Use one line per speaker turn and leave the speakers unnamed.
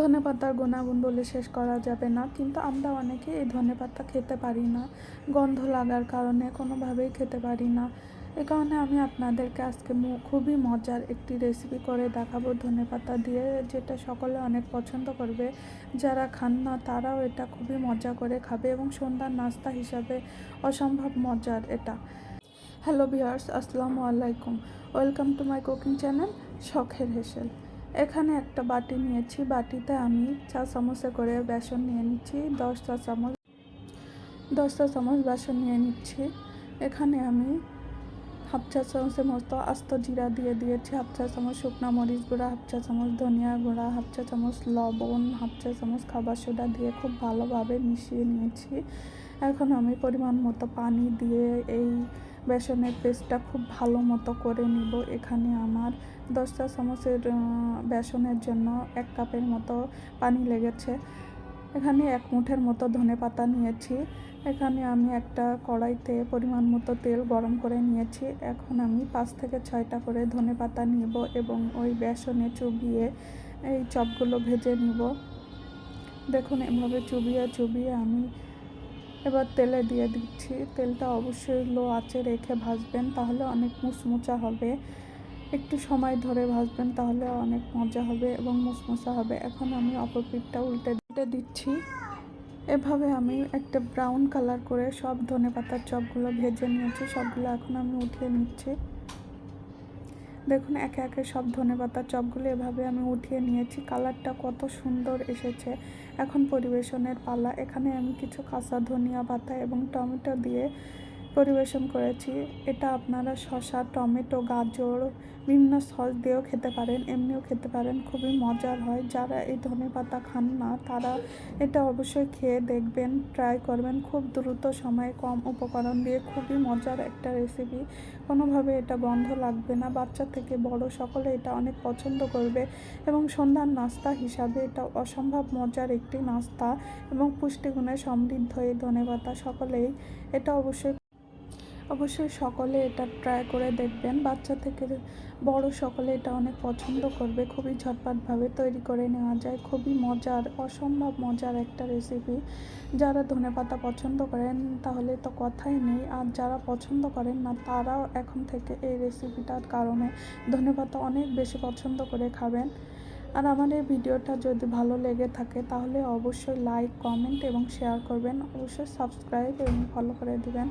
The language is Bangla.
ধনেপাতার গুণাগুণ বলে শেষ করা যাবে না, কিন্তু আমরা অনেকে এই ধনেপাতা খেতে পারি না, গন্ধ লাগার কারণে কোনোভাবেই খেতে পারি না। এ কারণে আমি আপনাদেরকে আজকে খুবই মজার একটি রেসিপি করে দেখাবো ধনেপাতা দিয়ে, যেটা সকলে অনেক পছন্দ করবে। যারা খান না তারাও এটা খুবই মজা করে খাবে এবং সন্ধ্যার নাস্তা হিসাবে অসম্ভব মজার এটা। হ্যালো ভিউয়ার্স, আসসালামু আলাইকুম। Welcome to my cooking channel শখের হেসেল। এখানে একটা বাটি নিয়েছি, বাটিতে আমি 4 চামচে করে বেসন নিয়ে নিচ্ছি। 10 চা চামচ বেসন নিয়ে নিচ্ছি। এখানে আমি হাফ চা চামচের মতো আস্ত জিরা দিয়ে দিয়েছি, হাফ চা চামচ শুকনো মরিচ গুঁড়া, হাফ চা চামচ ধনিয়া গুঁড়া, হাফ চা চামচ লবণ, হাফ চা চামচ খাবার সোডা দিয়ে খুব ভালোভাবে মিশিয়ে নিয়েছি। এখন আমি পরিমাণ মতো পানি দিয়ে এই বেসনের পেস্টটা খুব ভালো মতো করে নিব। এখানে আমার 10 চা চামচের বেসনের জন্য 1 কাপের মতো পানি লেগেছে। এখানে 1 মুঠের মতো ধনেপাতা নিয়েছি। এখানে আমি একটা কড়াইতে পরিমাণ মতো তেল গরম করে নিয়েছি। এখন আমি 5 থেকে 6টা করে ধনেপাতা নিব এবং ওই বেসনে চুবিয়ে এই চপগুলো ভেজে নিব। দেখুন, এভাবে চুবিয়ে আমি এবার তেলে দিয়ে দিচ্ছি। তেলটা অবশ্যই লো আঁচে রেখে ভাজবেন, তাহলে অনেক মুচমুচা হবে। একটু সময় ধরে ভাজবেন, তাহলে অনেক মজা হবে এবং মুচমুচা হবে। এখন আমি অপর পিঠটা উল্টে দিচ্ছি। এভাবে আমি একটা ব্রাউন কালার করে সব ধনেপাতার চপগুলো ভেজে নিয়েছি। সবগুলো এখন আমি উঠিয়ে নিচ্ছি। দেখুন, একে একে সব ধনেপাতার চপগুলো এভাবে আমি উঠিয়ে নিয়েছি। কালারটা কত সুন্দর এসেছে। এখন পরিবেশনের পালা। এখানে আমি কিছু কাঁচা ধনিয়া পাতা এবং টমেটো দিয়ে পরিবেশন করেছি। এটা আপনারা শসা, টমেটো, গাজর, বিভিন্ন সস দিয়েও খেতে পারেন, এমনিও খেতে পারেন, খুবই মজার হয়। যারা এই ধনেপাতা খান না তারা এটা অবশ্যই খেয়ে দেখবেন, ট্রাই করবেন। খুব দ্রুত সময়ে কম উপকরণ দিয়ে খুবই মজার একটা রেসিপি। কোনোভাবে এটা গন্ধ লাগবে না, বাচ্চা থেকে বড় সকলে এটা অনেক পছন্দ করবে এবং সন্ধ্যার নাস্তা হিসাবে এটা অসম্ভব মজার একটি নাস্তা এবং পুষ্টিগুণে সমৃদ্ধ এই ধনেপাতা। সকলেই এটা অবশ্যই সকলে এটা ট্রাই করে দেখবেন। বাচ্চা থেকে বড় সকলে এটা অনেক পছন্দ করবে। খুবই ঝটপটভাবে তৈরি করে নেওয়া যায়। খুবই মজার, অসম্ভব মজার একটা রেসিপি। যারা ধনেপাতা পছন্দ করেন তাহলে তো কথাই নেই, আর যারা পছন্দ করেন না তারাও এখন থেকে এই রেসিপিটার কারণে ধনেপাতা অনেক বেশি পছন্দ করে খাবেন। আর আমার এই ভিডিওটা যদি ভালো লেগে থাকে তাহলে অবশ্যই লাইক, কমেন্ট এবং শেয়ার করবেন। অবশ্যই সাবস্ক্রাইব এবং ফলো করে দিবেন।